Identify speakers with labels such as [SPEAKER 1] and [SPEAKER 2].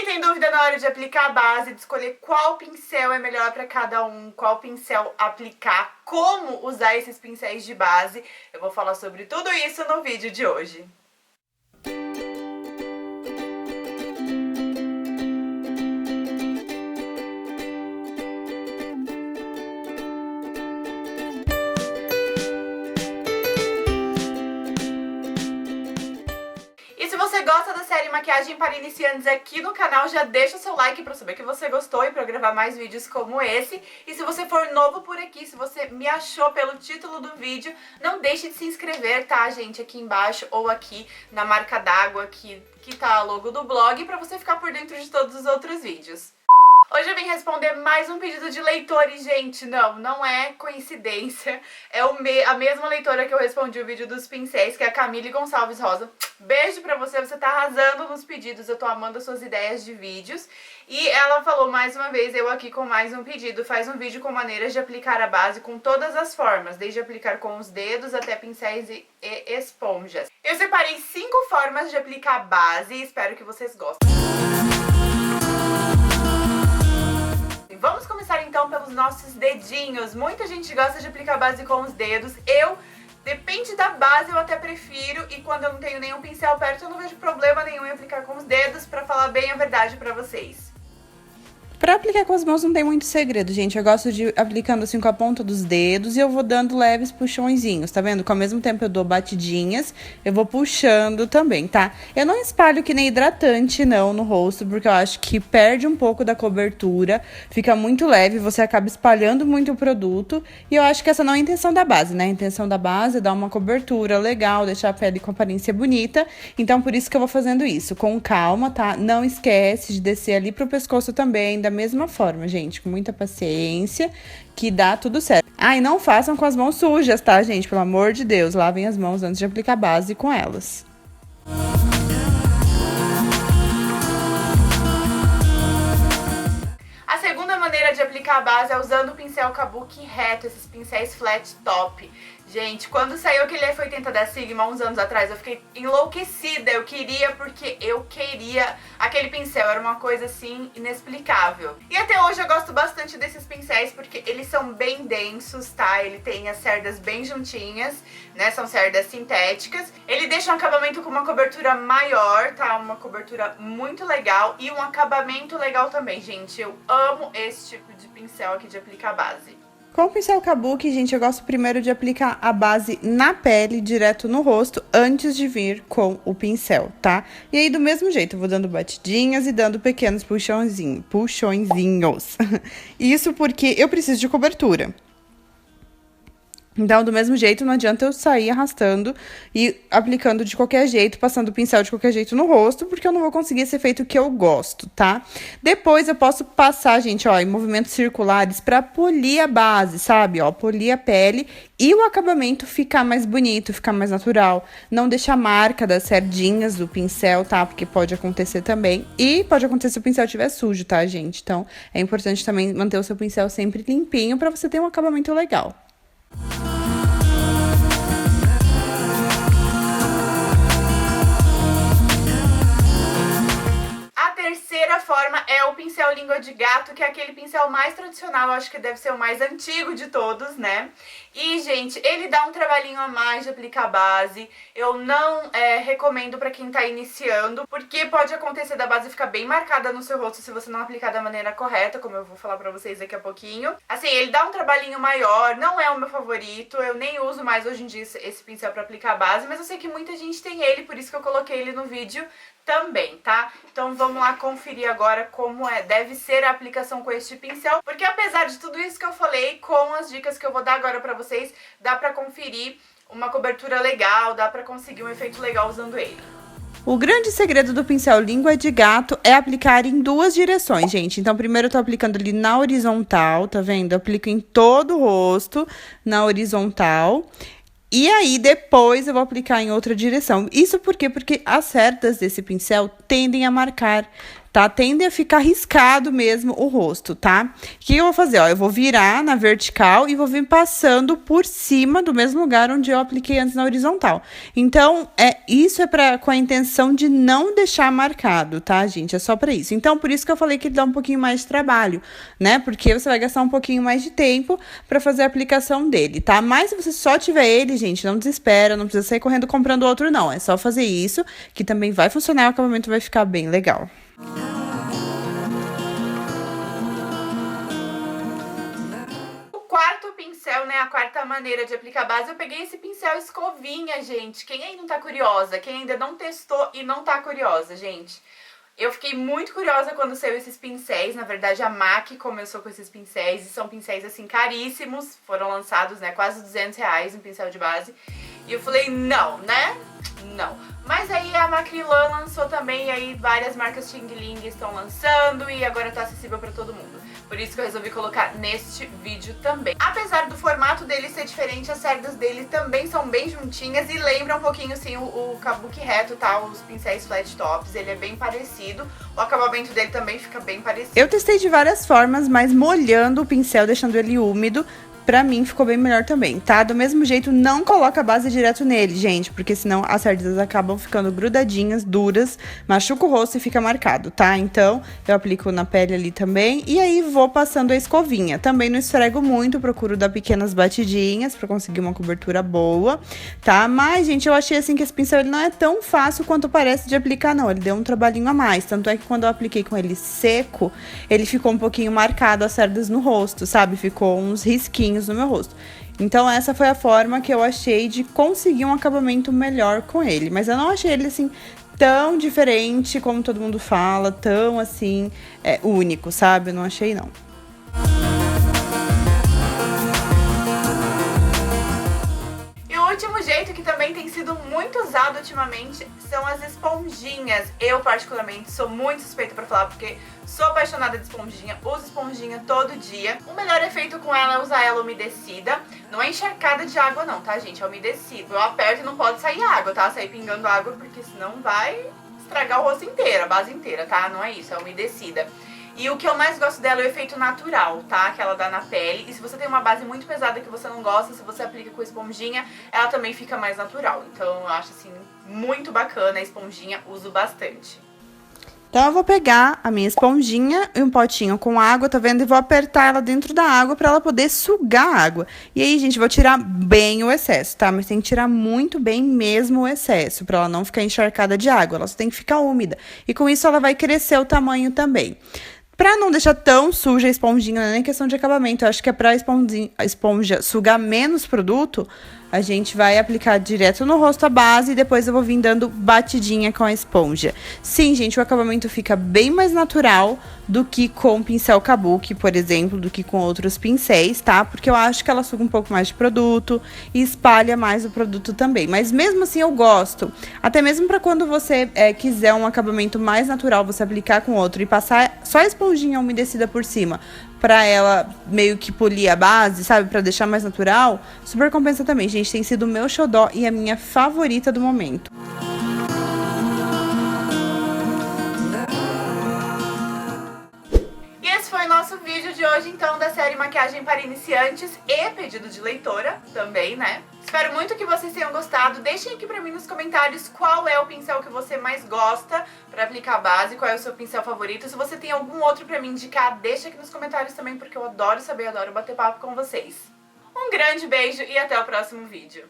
[SPEAKER 1] Quem tem dúvida na hora de aplicar a base, de escolher qual pincel é melhor para cada um, qual pincel aplicar, como usar esses pincéis de base, eu vou falar sobre tudo isso no vídeo de hoje. Se você gosta da série Maquiagem para Iniciantes aqui no canal, já deixa o seu like para saber que você gostou e para eu gravar mais vídeos como esse. E se você for novo por aqui, se você me achou pelo título do vídeo, não deixe de se inscrever, tá, gente? Aqui embaixo ou aqui na marca d'água que tá o logo do blog, para você ficar por dentro de todos os outros vídeos. Hoje eu vim responder mais um pedido de leitores, gente, não é coincidência, é a mesma leitora que eu respondi o vídeo dos pincéis, que é a Camille Gonçalves Rosa. Beijo pra você, você tá arrasando nos pedidos, eu tô amando as suas ideias de vídeos. E ela falou mais uma vez, eu aqui com mais um pedido, faz um vídeo com maneiras de aplicar a base com todas as formas, desde aplicar com os dedos até pincéis e esponjas. Eu separei 5 formas de aplicar a base e espero que vocês gostem. Vamos começar então pelos nossos dedinhos. Muita gente gosta de aplicar base com os dedos. Depende da base, eu até prefiro. E quando eu não tenho nenhum pincel perto, eu não vejo problema nenhum em aplicar com os dedos, pra falar bem a verdade pra vocês.
[SPEAKER 2] Pra aplicar com as mãos não tem muito segredo, gente. Eu gosto de aplicando assim com a ponta dos dedos e eu vou dando leves puxõezinhos, tá vendo? Que ao mesmo tempo eu dou batidinhas, eu vou puxando também, tá? Eu não espalho que nem hidratante, não, no rosto, porque eu acho que perde um pouco da cobertura, fica muito leve, você acaba espalhando muito o produto. E eu acho que essa não é a intenção da base, né? A intenção da base é dar uma cobertura legal, deixar a pele com aparência bonita. Então, por isso que eu vou fazendo isso, com calma, tá? Não esquece de descer ali pro pescoço também, da mesma forma, gente, com muita paciência, que dá tudo certo. Ah, e não façam com as mãos sujas, tá, gente? Pelo amor de Deus, lavem as mãos antes de aplicar base com elas.
[SPEAKER 1] A segunda maneira de aplicar a base é usando o pincel Kabuki reto, esses pincéis flat top. Gente, quando saiu aquele F80 da Sigma, uns anos atrás, eu fiquei enlouquecida. Eu queria aquele pincel, era uma coisa assim inexplicável. E até hoje eu gosto bastante desses pincéis porque eles são bem densos, tá? Ele tem as cerdas bem juntinhas, né? São cerdas sintéticas. Ele deixa um acabamento com uma cobertura maior, tá? Uma cobertura muito legal e um acabamento legal também, gente. Eu amo esse tipo de pincel aqui de aplicar base.
[SPEAKER 2] Com o pincel Kabuki, gente, eu gosto primeiro de aplicar a base na pele, direto no rosto, antes de vir com o pincel, tá? E aí, do mesmo jeito, eu vou dando batidinhas e dando pequenos puxõezinhos. Isso porque eu preciso de cobertura. Então, do mesmo jeito, não adianta eu sair arrastando e aplicando de qualquer jeito, passando o pincel de qualquer jeito no rosto, porque eu não vou conseguir esse efeito que eu gosto, tá? Depois eu posso passar, gente, ó, em movimentos circulares pra polir a base, sabe? Ó, polir a pele e o acabamento ficar mais bonito, ficar mais natural. Não deixar marca das cerdinhas do pincel, tá? Porque pode acontecer também. E pode acontecer se o pincel estiver sujo, tá, gente? Então, é importante também manter o seu pincel sempre limpinho pra você ter um acabamento legal.
[SPEAKER 1] A terceira forma é o pincel língua de gato, que é aquele pincel mais tradicional, eu acho que deve ser o mais antigo de todos, né? E, gente, ele dá um trabalhinho a mais de aplicar base. Eu não recomendo pra quem tá iniciando, porque pode acontecer da base ficar bem marcada no seu rosto se você não aplicar da maneira correta, como eu vou falar pra vocês daqui a pouquinho. Assim, ele dá um trabalhinho maior, não é o meu favorito, eu nem uso mais hoje em dia esse pincel pra aplicar base, mas eu sei que muita gente tem ele, por isso que eu coloquei ele no vídeo também, tá? Então vamos lá conferir agora como deve ser a aplicação com este pincel, porque apesar de tudo isso que eu falei, com as dicas que eu vou dar agora pra vocês, dá pra conferir uma cobertura legal, dá pra conseguir um efeito legal usando ele.
[SPEAKER 2] O grande segredo do pincel língua de gato é aplicar em 2 direções, gente. Então, primeiro eu tô aplicando ali na horizontal, tá vendo? Eu aplico em todo o rosto, na horizontal. E aí, depois eu vou aplicar em outra direção. Isso por quê? Porque as cerdas desse pincel tendem a marcar tá? Tende a ficar riscado mesmo o rosto, tá? O que eu vou fazer, ó? Eu vou virar na vertical e vou vir passando por cima do mesmo lugar onde eu apliquei antes na horizontal. Então, isso é com a intenção de não deixar marcado, tá, gente? É só pra isso. Então, por isso que eu falei que ele dá um pouquinho mais de trabalho, né? Porque você vai gastar um pouquinho mais de tempo pra fazer a aplicação dele, tá? Mas se você só tiver ele, gente, não desespera, não precisa sair correndo comprando outro, não. É só fazer isso, que também vai funcionar e o acabamento vai ficar bem legal.
[SPEAKER 1] Quarto pincel, né, a quarta maneira de aplicar base, eu peguei esse pincel escovinha, gente. Quem ainda não tá curiosa, quem ainda não testou e não tá curiosa, gente, eu fiquei muito curiosa quando saiu esses pincéis. Na verdade, a MAC começou com esses pincéis e são pincéis, assim, caríssimos. Foram lançados, né, quase R$200 um pincel de base. E eu falei, não, né, não. Mas aí a Macrylan lançou também, e aí várias marcas Xing Ling estão lançando e agora tá acessível pra todo mundo. Por isso que eu resolvi colocar neste vídeo também. Apesar do formato dele ser diferente, as cerdas dele também são bem juntinhas e lembra um pouquinho, assim, o Kabuki reto, tá? Os pincéis flat tops, ele é bem parecido. O acabamento dele também fica bem parecido.
[SPEAKER 2] Eu testei de várias formas, mas molhando o pincel, deixando ele úmido, pra mim ficou bem melhor também, tá? Do mesmo jeito, não coloca a base direto nele, gente, porque senão as cerdas acabam ficando grudadinhas, duras, machuca o rosto e fica marcado, tá? Então, eu aplico na pele ali também e aí vou passando a escovinha. Também não esfrego muito, procuro dar pequenas batidinhas pra conseguir uma cobertura boa, tá? Mas, gente, eu achei assim que esse pincel ele não é tão fácil quanto parece de aplicar, não. Ele deu um trabalhinho a mais, tanto é que quando eu apliquei com ele seco, ele ficou um pouquinho marcado as cerdas no rosto, sabe? Ficou uns risquinhos no meu rosto. Então essa foi a forma que eu achei de conseguir um acabamento melhor com ele. Mas eu não achei ele assim tão diferente como todo mundo fala, tão assim único, sabe? Eu não achei não.
[SPEAKER 1] O último jeito, que também tem sido muito usado ultimamente, são as esponjinhas. Eu, particularmente, sou muito suspeita pra falar, porque sou apaixonada de esponjinha, uso esponjinha todo dia. O melhor efeito com ela é usar ela umedecida. Não é encharcada de água não, tá, gente? É umedecida. Eu aperto e não pode sair água, tá? Sair pingando água, porque senão vai estragar o rosto inteiro, a base inteira, tá? Não é isso, é umedecida. E o que eu mais gosto dela é o efeito natural, tá? Que ela dá na pele. E se você tem uma base muito pesada que você não gosta, se você aplica com esponjinha, ela também fica mais natural. Então eu acho, assim, muito bacana a esponjinha, uso bastante.
[SPEAKER 2] Então eu vou pegar a minha esponjinha e um potinho com água, tá vendo? E vou apertar ela dentro da água pra ela poder sugar a água. E aí, gente, vou tirar bem o excesso, tá? Mas tem que tirar muito bem mesmo o excesso, pra ela não ficar encharcada de água. Ela só tem que ficar úmida. E com isso ela vai crescer o tamanho também. Pra não deixar tão suja a esponjinha, não é nem questão de acabamento. Eu acho que é pra a esponja sugar menos produto, a gente vai aplicar direto no rosto a base e depois eu vou vir dando batidinha com a esponja. Sim, gente, o acabamento fica bem mais natural do que com o pincel Kabuki, por exemplo, do que com outros pincéis, tá? Porque eu acho que ela suga um pouco mais de produto e espalha mais o produto também. Mas mesmo assim eu gosto. Até mesmo pra quando você quiser um acabamento mais natural, você aplicar com outro e passar só a esponjinha umedecida por cima, pra ela meio que polir a base, sabe? Pra deixar mais natural, super compensa também. Gente, tem sido o meu xodó e a minha favorita do momento.
[SPEAKER 1] E esse foi o nosso vídeo de hoje, então, da série Maquiagem para Iniciantes e pedido de leitora também, né? Espero muito que vocês tenham gostado. Deixem aqui pra mim nos comentários qual é o pincel que você mais gosta pra aplicar a base, qual é o seu pincel favorito. Se você tem algum outro pra me indicar, deixa aqui nos comentários também, porque eu adoro saber, adoro bater papo com vocês. Um grande beijo e até o próximo vídeo.